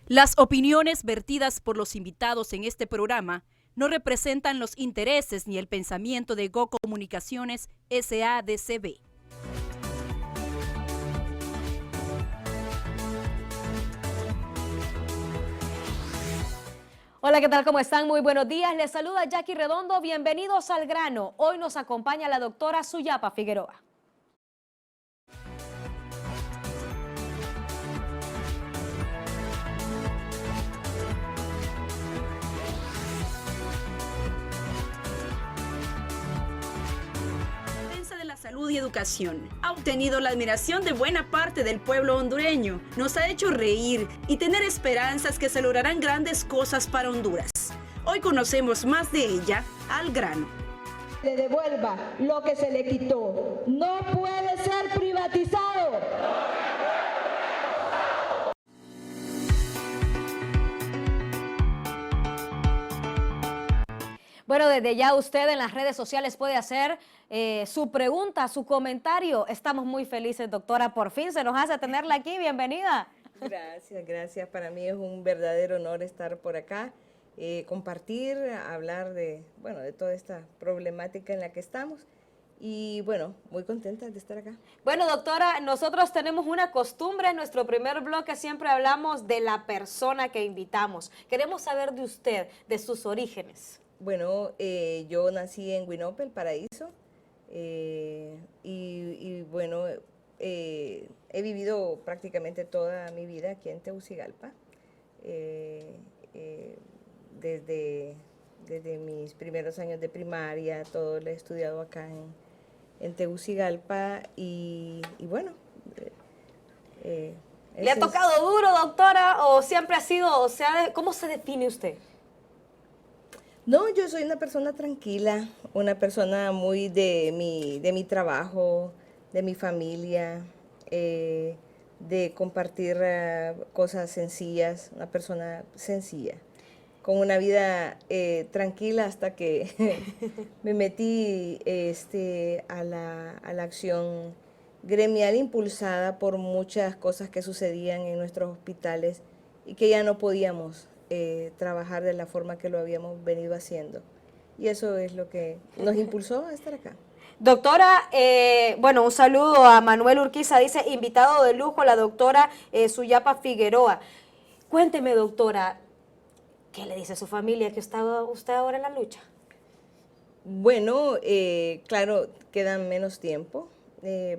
Las opiniones vertidas por los invitados en este programa no representan los intereses ni el pensamiento de Go Comunicaciones SADCB. Hola, ¿qué tal? ¿Cómo están? Muy buenos días. Les saluda Jackie Redondo. Bienvenidos al grano. Hoy nos acompaña la doctora Suyapa Figueroa. Salud y educación. Ha obtenido la admiración de buena parte del pueblo hondureño. Nos ha hecho reír y tener esperanzas que se lograrán grandes cosas para Honduras. Hoy conocemos más de ella al grano. Le devuelva lo que se le quitó. No puede ser privatizado. Bueno, desde ya usted en las redes sociales puede hacer su pregunta, su comentario. Estamos muy felices, doctora. Por fin se nos hace tenerla aquí. Bienvenida. Gracias, gracias. Para mí es un verdadero honor estar por acá, compartir, hablar de toda esta problemática en la que estamos. Y bueno, muy contenta de estar acá. Bueno, doctora, nosotros tenemos una costumbre. En nuestro primer bloque siempre hablamos de la persona que invitamos. Queremos saber de usted, de sus orígenes. Bueno, yo nací en Guinope, El Paraíso, bueno, he vivido prácticamente toda mi vida aquí en Tegucigalpa, desde mis primeros años de primaria, todo lo he estudiado acá en Tegucigalpa bueno. ¿Le ha tocado duro, doctora, o siempre ha sido, cómo se define usted? No, yo soy una persona tranquila, una persona muy de mi trabajo, de mi familia, de compartir cosas sencillas, una persona sencilla, con una vida tranquila hasta que me metí a la acción gremial impulsada por muchas cosas que sucedían en nuestros hospitales y que ya no podíamos trabajar de la forma que lo habíamos venido haciendo. Y eso es lo que nos impulsó a estar acá. Doctora, un saludo a Manuel Urquiza, dice, invitado de lujo, la doctora Suyapa Figueroa. Cuénteme, doctora, ¿qué le dice a su familia que está usted ahora en la lucha? Bueno, claro, quedan menos tiempo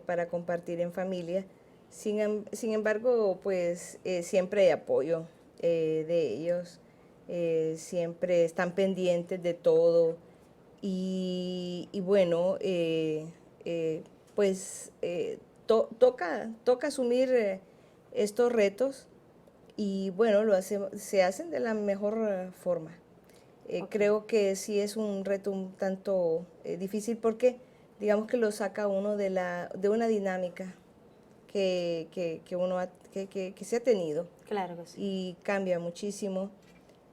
para compartir en familia. Sin embargo, pues siempre hay apoyo de ellos, siempre están pendientes de todo toca asumir estos retos y bueno, se hacen de la mejor forma. Okay. Creo que sí es un reto un tanto difícil porque digamos que lo saca uno de una dinámica que se ha tenido. Claro que sí. Y cambia muchísimo.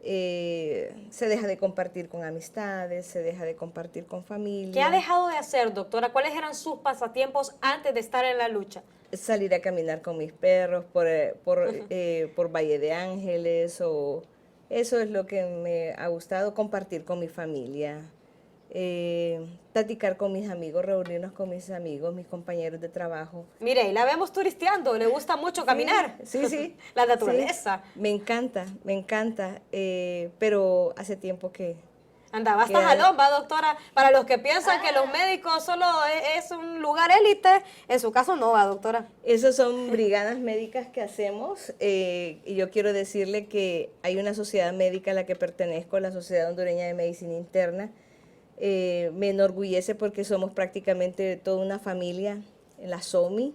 Se deja de compartir con amistades, se deja de compartir con familia. ¿Qué ha dejado de hacer, doctora? ¿Cuáles eran sus pasatiempos antes de estar en la lucha? Salir a caminar con mis perros por Valle de Ángeles, eso es lo que me ha gustado, compartir con mi familia. Platicar con mis amigos, reunirnos con mis amigos, mis compañeros de trabajo. Mire, la vemos turisteando, le gusta mucho caminar. Sí. La naturaleza. Sí, me encanta, pero hace tiempo que... Andaba hasta jalón, va, doctora. Para los que piensan que los médicos solo es un lugar élite, en su caso no va, doctora. Esas son brigadas médicas que hacemos y yo quiero decirle que hay una sociedad médica a la que pertenezco, la Sociedad Hondureña de Medicina Interna. Me enorgullece porque somos prácticamente toda una familia, la SOMI,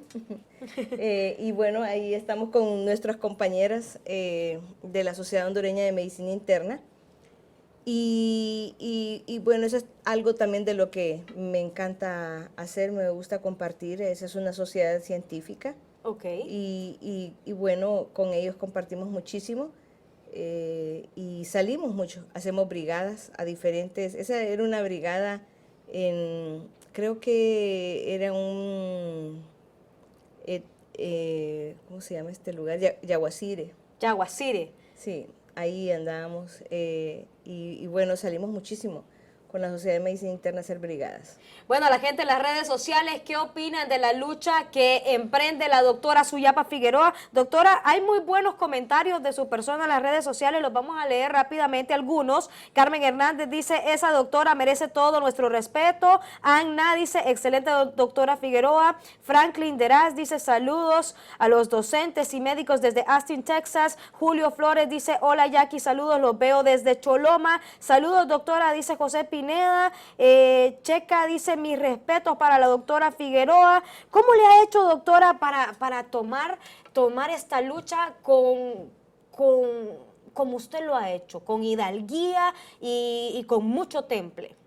y bueno, ahí estamos con nuestras compañeras de la Sociedad Hondureña de Medicina Interna, y bueno, eso es algo también de lo que me encanta hacer, me gusta compartir. Esa es una sociedad científica, okay. y bueno, con ellos compartimos muchísimo. Y salimos mucho, hacemos brigadas a diferentes, esa era una brigada creo que era ¿cómo se llama este lugar? Yaguacire. Yaguacire. sí, ahí andábamos y bueno, salimos muchísimo con la Sociedad de Medicina Interna a hacer brigadas. Bueno, la gente en las redes sociales, ¿qué opinan de la lucha que emprende la doctora Suyapa Figueroa? Doctora, hay muy buenos comentarios de su persona en las redes sociales, los vamos a leer rápidamente algunos. Carmen Hernández dice, esa doctora merece todo nuestro respeto. Anna dice, excelente doctora Figueroa. Franklin Deraz dice, saludos a los docentes y médicos desde Austin, Texas. Julio Flores dice, hola Jackie, saludos, los veo desde Choloma. Saludos doctora, dice José Pineda. Checa dice, mis respetos para la doctora Figueroa. ¿Cómo le ha hecho, doctora, para tomar esta lucha como usted lo ha hecho, con hidalguía y con mucho temple?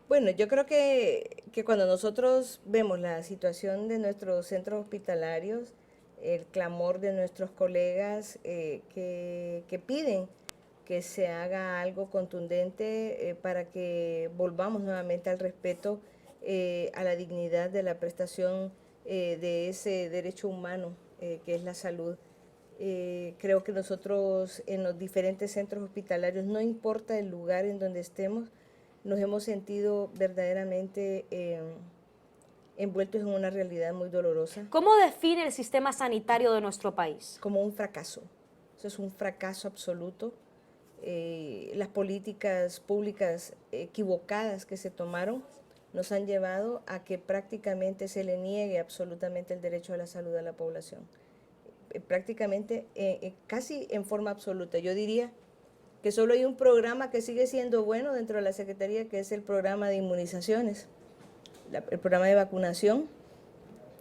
Bueno, yo creo que cuando nosotros vemos la situación de nuestros centros hospitalarios, el clamor de nuestros colegas que piden que se haga algo contundente para que volvamos nuevamente al respeto a la dignidad de la prestación de ese derecho humano que es la salud. Creo que nosotros en los diferentes centros hospitalarios, no importa el lugar en donde estemos, nos hemos sentido verdaderamente envueltos en una realidad muy dolorosa. ¿Cómo define el sistema sanitario de nuestro país? Como un fracaso. Eso es un fracaso absoluto. Las políticas públicas equivocadas que se tomaron nos han llevado a que prácticamente se le niegue absolutamente el derecho a la salud a la población. Prácticamente, casi en forma absoluta. Yo diría que solo hay un programa que sigue siendo bueno dentro de la Secretaría, que es el programa de inmunizaciones, el programa de vacunación,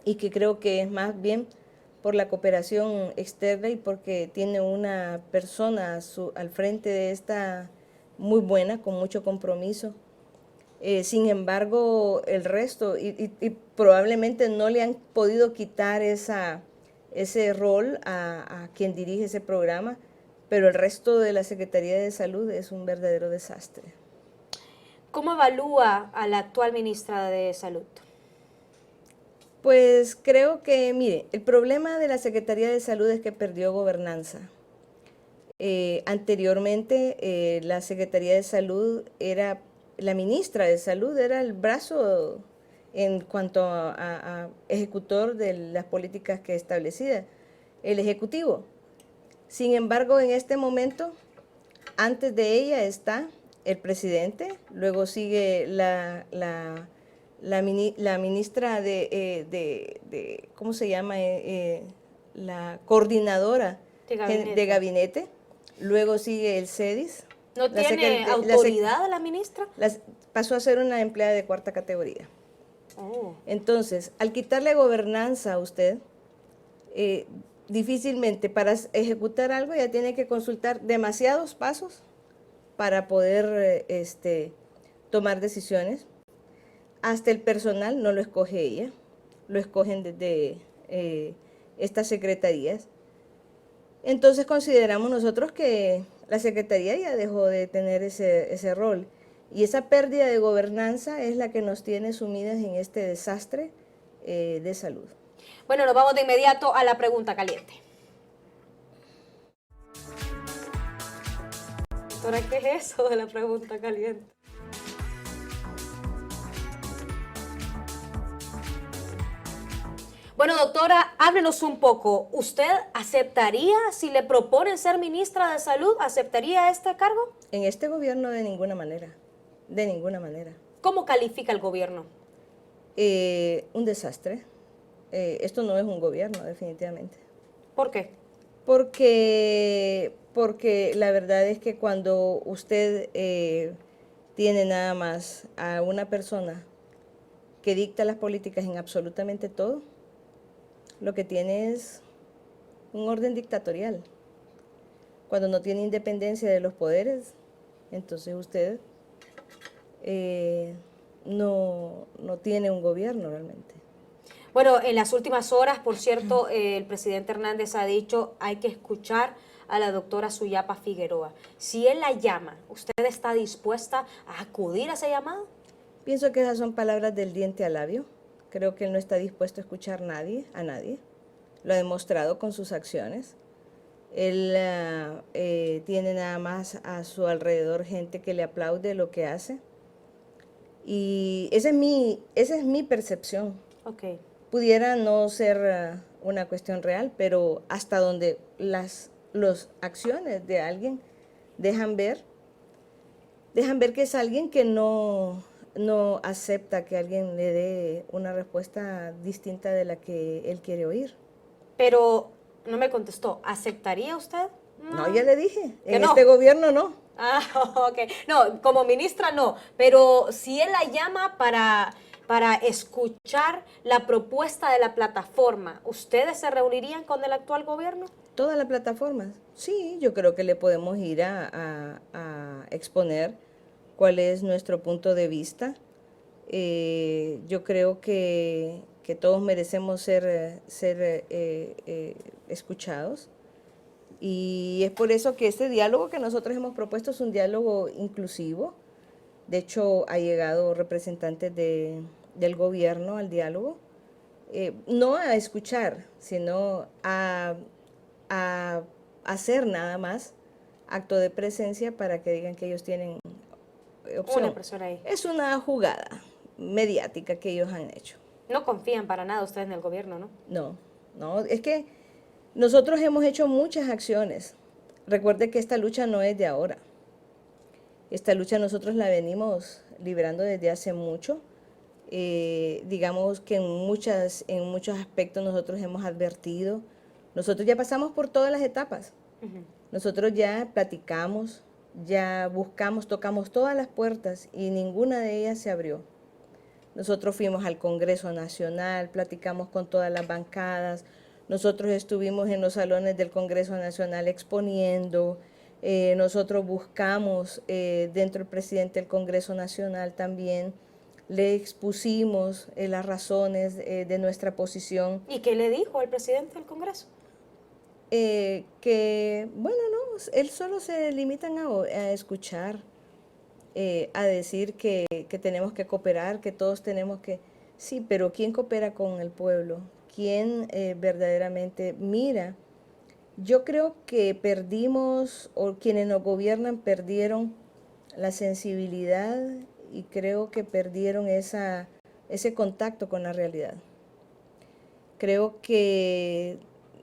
y que creo que es más bien por la cooperación externa y porque tiene una persona al frente de esta muy buena, con mucho compromiso. Sin embargo, el resto, y probablemente no le han podido quitar ese rol a quien dirige ese programa, pero el resto de la Secretaría de Salud es un verdadero desastre. ¿Cómo evalúa a la actual ministra de Salud? Pues creo que, mire, el problema de la Secretaría de Salud es que perdió gobernanza. Anteriormente, la Secretaría de Salud la ministra de Salud era el brazo en cuanto a ejecutor de las políticas que establecía el Ejecutivo. Sin embargo, en este momento, antes de ella está el presidente, luego sigue la ministra ¿cómo se llama? La coordinadora de gabinete, luego sigue el CEDIS. ¿No tiene autoridad la ministra? Pasó a ser una empleada de cuarta categoría. Oh. Entonces, al quitarle gobernanza a usted, difícilmente para ejecutar algo ya tiene que consultar demasiados pasos para poder tomar decisiones. Hasta el personal no lo escoge ella, lo escogen desde estas secretarías. Entonces consideramos nosotros que la Secretaría ya dejó de tener ese rol. Y esa pérdida de gobernanza es la que nos tiene sumidas en este desastre de salud. Bueno, nos vamos de inmediato a la pregunta caliente. Doctora, ¿qué es eso de la pregunta caliente? Bueno, doctora, háblenos un poco. ¿Usted aceptaría, si le proponen ser ministra de Salud, aceptaría este cargo? En este gobierno de ninguna manera, de ninguna manera. ¿Cómo califica el gobierno? Un desastre. Esto no es un gobierno, definitivamente. ¿Por qué? Porque la verdad es que cuando usted tiene nada más a una persona que dicta las políticas en absolutamente todo, lo que tiene es un orden dictatorial. Cuando no tiene independencia de los poderes, entonces usted no tiene un gobierno realmente. Bueno, en las últimas horas, por cierto, el presidente Hernández ha dicho hay que escuchar a la doctora Suyapa Figueroa. Si él la llama, ¿usted está dispuesta a acudir a ese llamado? Pienso que esas son palabras del diente al labio. Creo que él no está dispuesto a escuchar a nadie. Lo ha demostrado con sus acciones. Él tiene nada más a su alrededor gente que le aplaude lo que hace. Y esa es mi percepción. Ok. Pudiera no ser una cuestión real, pero hasta donde las acciones de alguien dejan ver que es alguien que no acepta que alguien le dé una respuesta distinta de la que él quiere oír. Pero no me contestó. ¿Aceptaría usted? No, ya le dije, ¿Que en no? este gobierno no. Ah, ok. No, como ministra no, pero si él la llama para escuchar la propuesta de la plataforma, ¿ustedes se reunirían con el actual gobierno? Todas las plataformas. Sí, yo creo que le podemos ir a exponer cuál es nuestro punto de vista. Yo creo que todos merecemos ser escuchados. Y es por eso que este diálogo que nosotros hemos propuesto es un diálogo inclusivo. De hecho, ha llegado representantes del gobierno al diálogo, no a escuchar, sino a hacer nada más acto de presencia para que digan que ellos tienen opción. Una persona ahí. Es una jugada mediática que ellos han hecho. No confían para nada ustedes en el gobierno, ¿no? No, es que nosotros hemos hecho muchas acciones. Recuerde que esta lucha no es de ahora. Esta lucha nosotros la venimos librando desde hace mucho. Digamos que en muchos aspectos nosotros hemos advertido. Nosotros ya pasamos por todas las etapas. Nosotros ya platicamos, ya buscamos, tocamos todas las puertas y ninguna de ellas se abrió. Nosotros fuimos al Congreso Nacional, platicamos con todas las bancadas, nosotros estuvimos en los salones del Congreso Nacional exponiendo, nosotros buscamos dentro del presidente del Congreso Nacional también, le expusimos las razones de nuestra posición. ¿Y qué le dijo el presidente del Congreso? Que, bueno, no, él solo se limitan a escuchar, a decir que tenemos que cooperar, que todos tenemos que... Sí, pero ¿quién coopera con el pueblo? ¿Quién verdaderamente mira? Yo creo que perdimos, o quienes nos gobiernan perdieron la sensibilidad y creo que perdieron ese contacto con la realidad. Creo que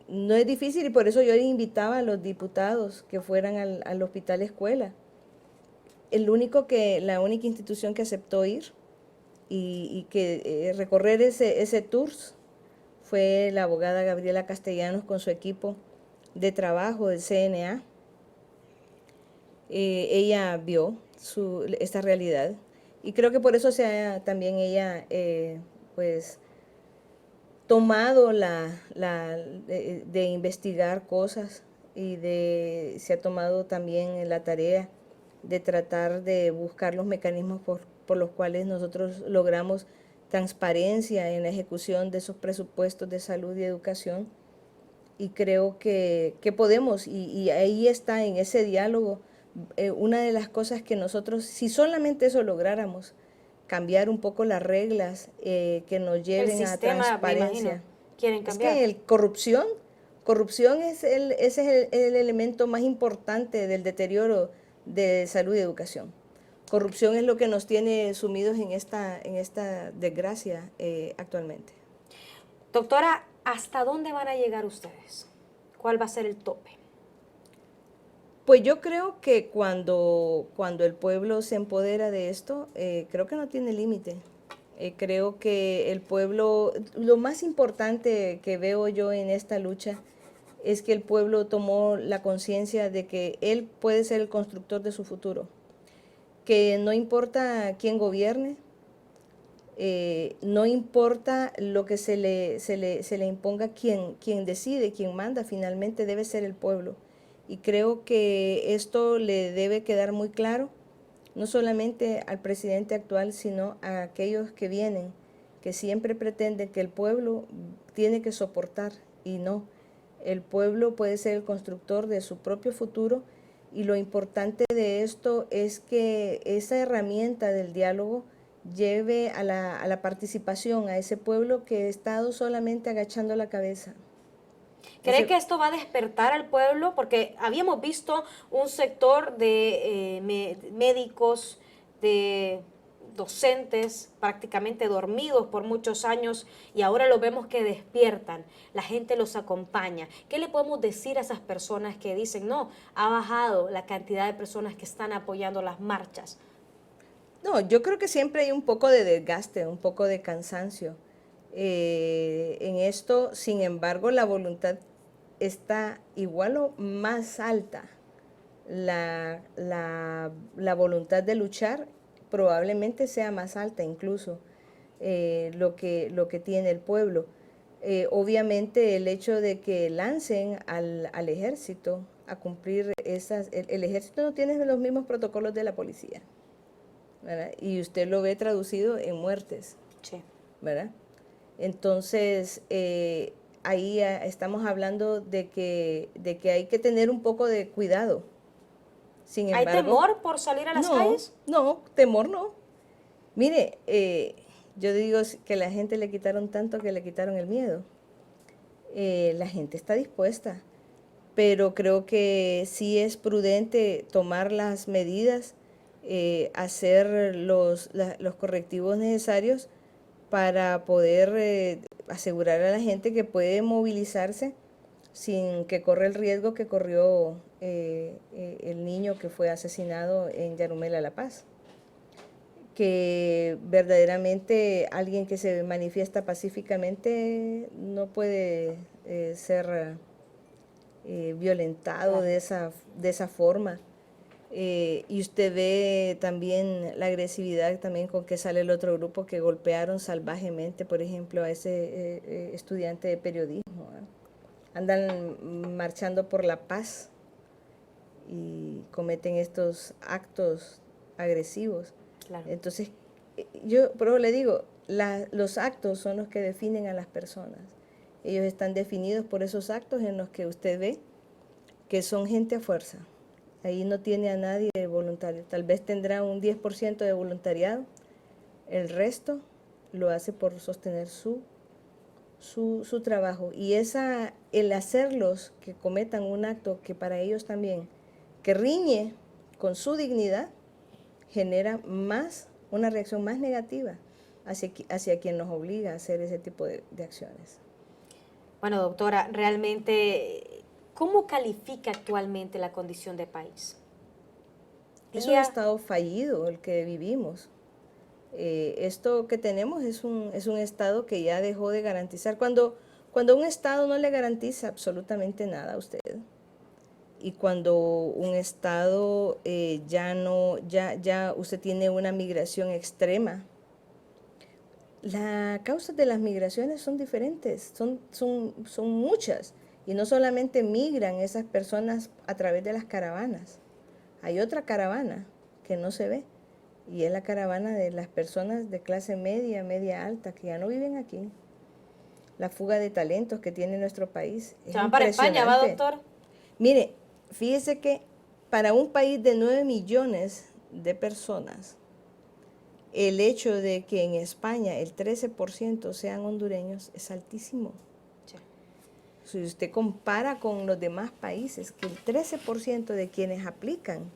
no es difícil y por eso yo invitaba a los diputados que fueran al Hospital Escuela. La única institución que aceptó ir y que recorrer ese tour fue la abogada Gabriela Castellanos con su equipo de trabajo del CNA. Ella vio esta realidad y creo que por eso también ella pues tomado de investigar cosas y se ha tomado también la tarea de tratar de buscar los mecanismos por los cuales nosotros logramos transparencia en la ejecución de esos presupuestos de salud y educación. Y creo que podemos, y ahí está en ese diálogo, una de las cosas que nosotros, si solamente eso lográramos, cambiar un poco las reglas que nos lleven a transparencia. Quieren cambiar. Es que corrupción ese es el elemento más importante del deterioro de salud y educación. Corrupción es lo que nos tiene sumidos en esta desgracia actualmente. Doctora, ¿hasta dónde van a llegar ustedes? ¿Cuál va a ser el tope? Pues yo creo que cuando el pueblo se empodera de esto, creo que no tiene límite. Creo que el pueblo, lo más importante que veo yo en esta lucha es que el pueblo tomó la conciencia de que él puede ser el constructor de su futuro, que no importa quién gobierne, no importa lo que se le imponga, quien decide, quien manda, finalmente debe ser el pueblo. Y creo que esto le debe quedar muy claro, no solamente al presidente actual, sino a aquellos que vienen, que siempre pretenden que el pueblo tiene que soportar, y no. El pueblo puede ser el constructor de su propio futuro, y lo importante de esto es que esa herramienta del diálogo lleve a la participación a ese pueblo que ha estado solamente agachando la cabeza. ¿Cree que esto va a despertar al pueblo? Porque habíamos visto un sector de médicos, de docentes prácticamente dormidos por muchos años y ahora lo vemos que despiertan, la gente los acompaña. ¿Qué le podemos decir a esas personas que dicen, no, ha bajado la cantidad de personas que están apoyando las marchas? No, yo creo que siempre hay un poco de desgaste, un poco de cansancio en esto. Sin embargo, la voluntad está igual o más alta. La voluntad de luchar probablemente sea más alta incluso lo que tiene el pueblo. Obviamente el hecho de que lancen al ejército a cumplir el ejército no tiene los mismos protocolos de la policía, ¿verdad? Y usted lo ve traducido en muertes, Sí. ¿verdad? Entonces, ahí estamos hablando de que hay que tener un poco de cuidado. Sin embargo, ¿hay temor por salir a las calles? No, temor no. Mire, yo digo que la gente le quitaron tanto que le quitaron el miedo. La gente está dispuesta, pero creo que sí es prudente tomar las medidas, hacer los correctivos necesarios para poder asegurar a la gente que puede movilizarse sin que corra el riesgo que corrió el niño que fue asesinado en Yarumela, La Paz. Que verdaderamente alguien que se manifiesta pacíficamente no puede ser violentado de esa forma. Y usted ve también la agresividad también con que sale el otro grupo que golpearon salvajemente, por ejemplo, a ese estudiante de periodismo, ¿eh? Andan marchando por la paz y cometen estos actos agresivos. Claro. Entonces, yo pero le digo, los actos son los que definen a las personas. Ellos están definidos por esos actos en los que usted ve que son gente a fuerza. Ahí no tiene a nadie de voluntario. Tal vez tendrá un 10% de voluntariado. El resto lo hace por sostener su trabajo. Y el hacerlos que cometan un acto que para ellos también, que riñe con su dignidad, genera una reacción más negativa hacia quien nos obliga a hacer ese tipo de acciones. Bueno, doctora, realmente, ¿cómo califica actualmente la condición de país? Es un estado fallido el que vivimos. Esto que tenemos es un estado que ya dejó de garantizar. Cuando un estado no le garantiza absolutamente nada a usted, y cuando un estado ya usted tiene una migración extrema, las causas de las migraciones son diferentes, son muchas, y no solamente migran esas personas a través de las caravanas. Hay otra caravana que no se ve, y es la caravana de las personas de clase media, media alta, que ya no viven aquí. La fuga de talentos que tiene nuestro país es ¿Se van para España, va, doctor? Mire, fíjese que para un país de 9 millones de personas, el hecho de que en España el 13% sean hondureños es altísimo. Sí. Si usted compara con los demás países, que el 13% de quienes aplican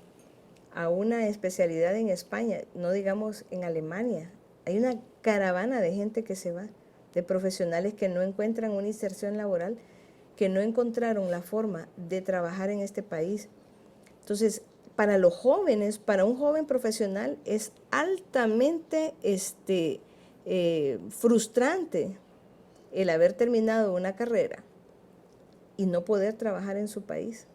a una especialidad en España, no digamos en Alemania, hay una caravana de gente que se va, de profesionales que no encuentran una inserción laboral, que no encontraron la forma de trabajar en este país. Entonces, para los jóvenes, para un joven profesional, es altamente frustrante el haber terminado una carrera y no poder trabajar en su país.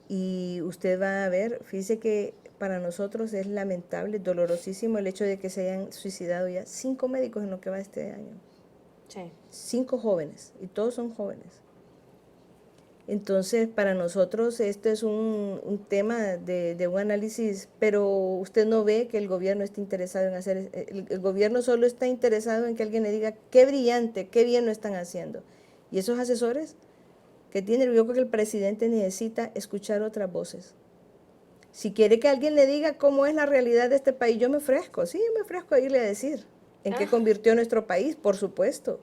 Y usted va a ver, fíjese que para nosotros es lamentable, dolorosísimo el hecho de que se hayan suicidado ya 5 médicos en lo que va este año. Sí. 5 jóvenes, y todos son jóvenes. Entonces, para nosotros esto es un tema de un análisis, pero usted no ve que el gobierno está interesado en hacer, el gobierno solo está interesado en que alguien le diga qué brillante, qué bien lo están haciendo. Y esos asesores que tiene, yo creo que el presidente necesita escuchar otras voces. Si quiere que alguien le diga cómo es la realidad de este país, yo me ofrezco a irle a decir en qué convirtió nuestro país, por supuesto.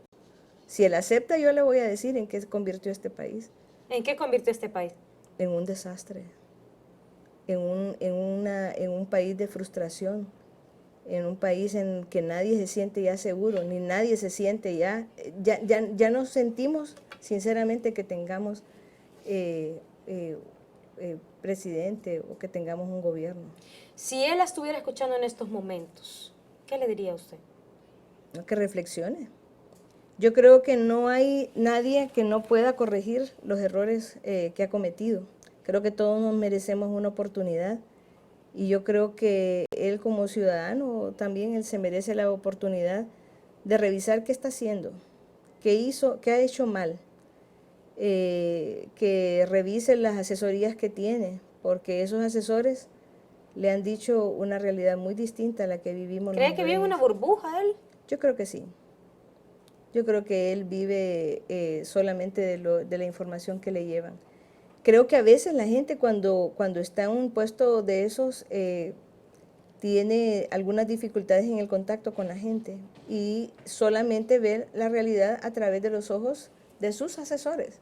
Si él acepta, yo le voy a decir en qué se convirtió este país. ¿En qué convirtió este país? En un desastre, en un país de frustración, en un país en que nadie se siente ya seguro, ni nadie se siente ya no sentimos sinceramente que tengamos presidente o que tengamos un gobierno. Si él la estuviera escuchando en estos momentos, ¿qué le diría a usted? No, que reflexione. Yo creo que no hay nadie que no pueda corregir los errores que ha cometido. Creo que todos nos merecemos una oportunidad y yo creo que él como ciudadano también él se merece la oportunidad de revisar qué está haciendo, qué hizo, qué ha hecho mal, que revise las asesorías que tiene, porque esos asesores le han dicho una realidad muy distinta a la que vivimos. ¿Cree que vive en una burbuja él? Yo creo que sí. Yo creo que él vive solamente de la información que le llevan. Creo que a veces la gente cuando está en un puesto de esos tiene algunas dificultades en el contacto con la gente y solamente ver la realidad a través de los ojos de sus asesores.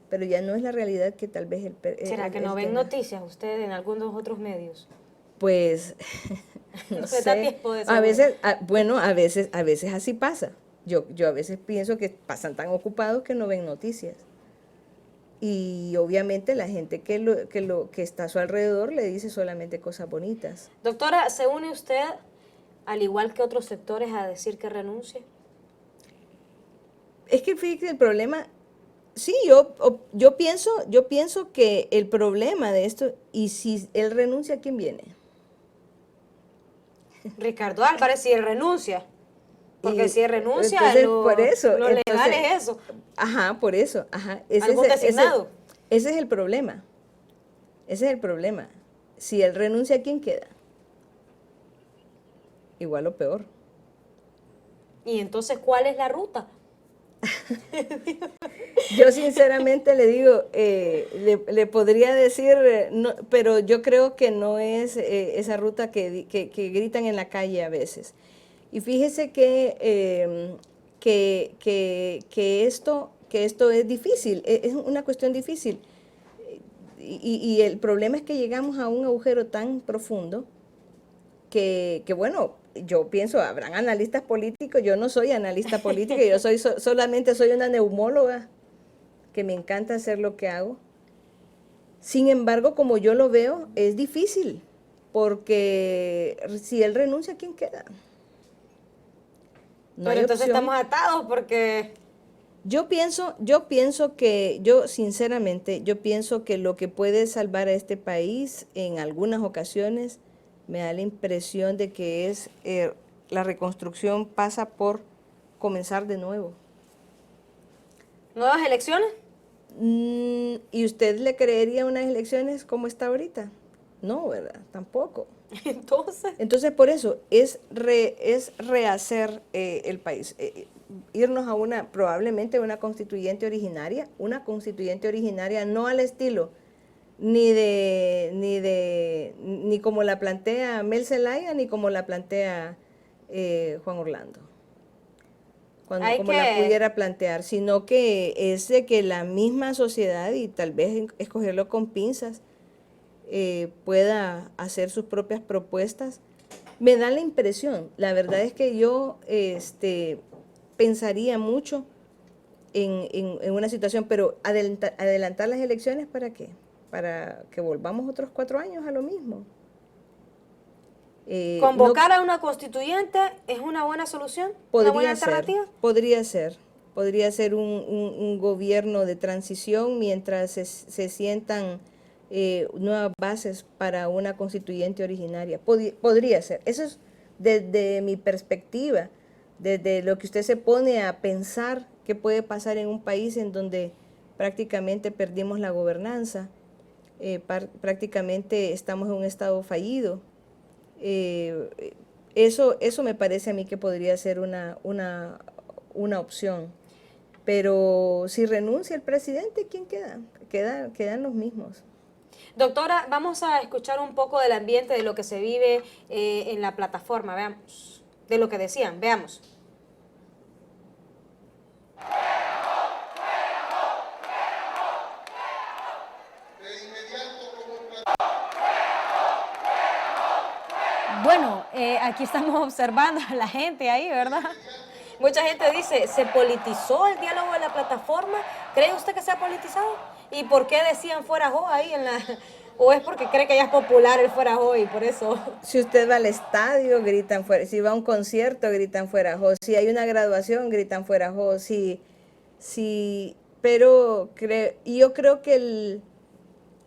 Pero ya no es la realidad que tal vez ¿Será que no ven noticias ustedes en algunos otros medios? Pues no ¿Se da sé. tiempo de A saber? veces, bueno, a veces así pasa. Yo a veces pienso que pasan tan ocupados que no ven noticias. Y obviamente la gente que está a su alrededor le dice solamente cosas bonitas. Doctora, ¿se une usted, al igual que otros sectores, a decir que renuncie? Es que fíjate, el problema, sí, yo pienso que el problema de esto, y si él renuncia, ¿quién viene? Ricardo Álvarez, si él renuncia. Porque Y si él renuncia, entonces, lo legal es eso. Ajá, por eso, ajá. ¿Algún designado? Ese es el problema. Ese es el problema. Si él renuncia, ¿quién queda? Igual o peor. Y entonces, ¿cuál es la ruta? Yo sinceramente le digo, le podría decir, no, pero yo creo que no es esa ruta que gritan en la calle a veces. Y fíjese que esto es difícil, es una cuestión difícil. Y el problema es que llegamos a un agujero tan profundo que bueno, yo pienso, habrán analistas políticos, yo no soy analista política, yo solamente soy una neumóloga, que me encanta hacer lo que hago. Sin embargo, como yo lo veo, es difícil, porque si él renuncia, ¿quién queda? No Pero hay entonces opción. estamos atados porque... Yo sinceramente, yo pienso que lo que puede salvar a este país en algunas ocasiones me da la impresión de que es la reconstrucción pasa por comenzar de nuevo. ¿Nuevas elecciones? ¿Y usted le creería unas elecciones como está ahorita? No, ¿verdad? Tampoco. Entonces, por eso es rehacer el país, irnos a probablemente una constituyente originaria no al estilo ni como la plantea Mel Zelaya, ni como la plantea Juan Orlando, como la pudiera plantear, sino que es de que la misma sociedad, y tal vez escogerlo con pinzas, pueda hacer sus propias propuestas. Me da la impresión, la verdad es que yo pensaría mucho en una situación, pero adelantar las elecciones, ¿para qué? Para que volvamos otros 4 años a lo mismo. ¿Convocar a una constituyente es una buena solución? ¿Una buena alternativa? Podría ser un gobierno de transición mientras se sientan nuevas bases para una constituyente originaria. Podría ser. Eso es desde mi perspectiva, desde lo que usted se pone a pensar qué puede pasar en un país en donde prácticamente perdimos la gobernanza, prácticamente estamos en un estado fallido. Eso me parece a mí que podría ser una opción. Pero si renuncia el presidente, ¿quién queda? Quedan los mismos. Doctora, vamos a escuchar un poco del ambiente, de lo que se vive en la plataforma, veamos, de lo que decían, veamos. Bueno, aquí estamos observando a la gente ahí, ¿verdad? Mucha gente dice, ¿se politizó el diálogo de la plataforma? ¿Cree usted que se ha politizado? ¿Y por qué decían fuera Jo ahí en la...? ¿O es porque cree que ya es popular el fuera Jo y por eso...? Si usted va al estadio, gritan fuera. Si va a un concierto, gritan fuera Jo. Si hay una graduación, gritan fuera Jo. Pero yo creo que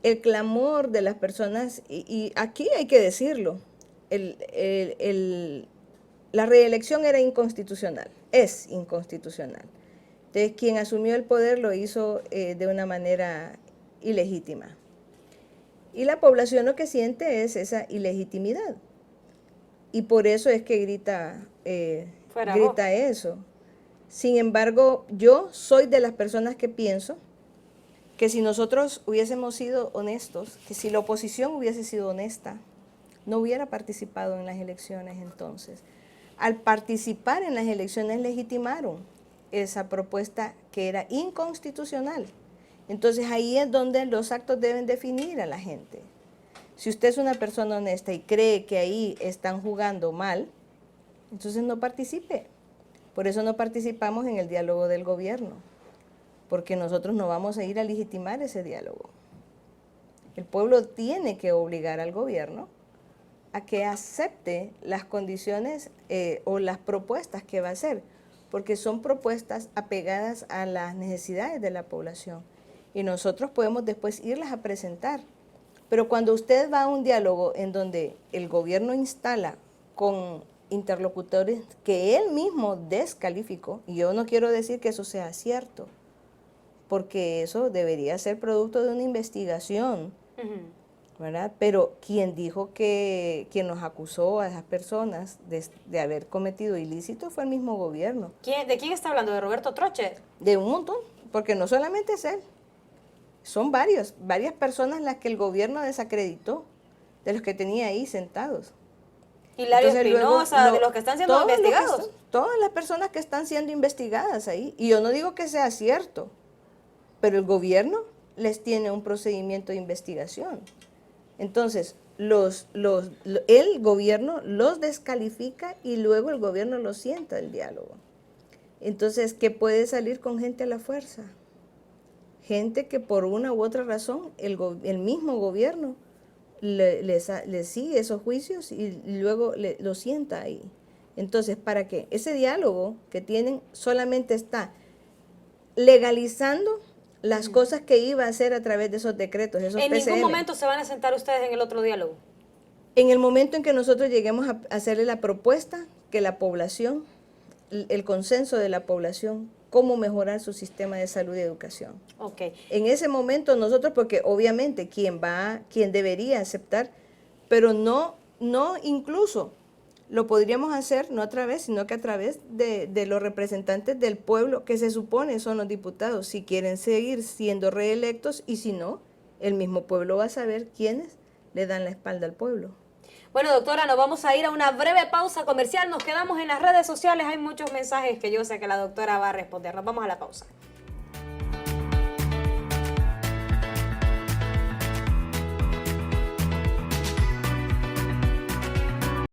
el clamor de las personas, y aquí hay que decirlo, la reelección era inconstitucional, es inconstitucional. Entonces, quien asumió el poder lo hizo de una manera ilegítima. Y la población lo que siente es esa ilegitimidad. Y por eso es que grita eso. Sin embargo, yo soy de las personas que pienso que si nosotros hubiésemos sido honestos, que si la oposición hubiese sido honesta, no hubiera participado en las elecciones entonces. Al participar en las elecciones legitimaron esa propuesta que era inconstitucional. Entonces ahí es donde los actos deben definir a la gente. Si usted es una persona honesta y cree que ahí están jugando mal, entonces no participe. Por eso no participamos en el diálogo del gobierno, porque nosotros no vamos a ir a legitimar ese diálogo. El pueblo tiene que obligar al gobierno a que acepte las condiciones o las propuestas que va a hacer, porque son propuestas apegadas a las necesidades de la población. Y nosotros podemos después irlas a presentar. Pero cuando usted va a un diálogo en donde el gobierno instala con interlocutores que él mismo descalificó, y yo no quiero decir que eso sea cierto, porque eso debería ser producto de una investigación, ¿verdad? Pero quien dijo quien nos acusó a esas personas de haber cometido ilícitos fue el mismo gobierno. ¿De quién está hablando? ¿De Roberto Troche? De un montón, porque no solamente es él, son varias personas las que el gobierno desacreditó, de los que tenía ahí sentados. Hilario Entonces, Espinosa, de los que están siendo investigados. Todas las personas que están siendo investigadas ahí. Y yo no digo que sea cierto, pero el gobierno les tiene un procedimiento de investigación. Entonces, el gobierno los descalifica y luego el gobierno los sienta el diálogo. Entonces, ¿qué puede salir con gente a la fuerza? Gente que por una u otra razón el mismo gobierno le sigue esos juicios y luego lo sienta ahí. Entonces, ¿para qué? Ese diálogo que tienen solamente está legalizando las cosas que iba a hacer a través de esos decretos, esos ¿En PCL. ningún momento se van a sentar ustedes en el otro diálogo? En el momento en que nosotros lleguemos a hacerle la propuesta que la población, el consenso de la población, cómo mejorar su sistema de salud y educación. Okay. En ese momento nosotros, porque obviamente quien debería aceptar, pero no incluso lo podríamos hacer no a través, sino que a través de los representantes del pueblo, que se supone son los diputados, si quieren seguir siendo reelectos, y si no, el mismo pueblo va a saber quiénes le dan la espalda al pueblo. Bueno, doctora, nos vamos a ir a una breve pausa comercial. Nos quedamos en las redes sociales. Hay muchos mensajes que yo sé que la doctora va a responder. Nos vamos a la pausa.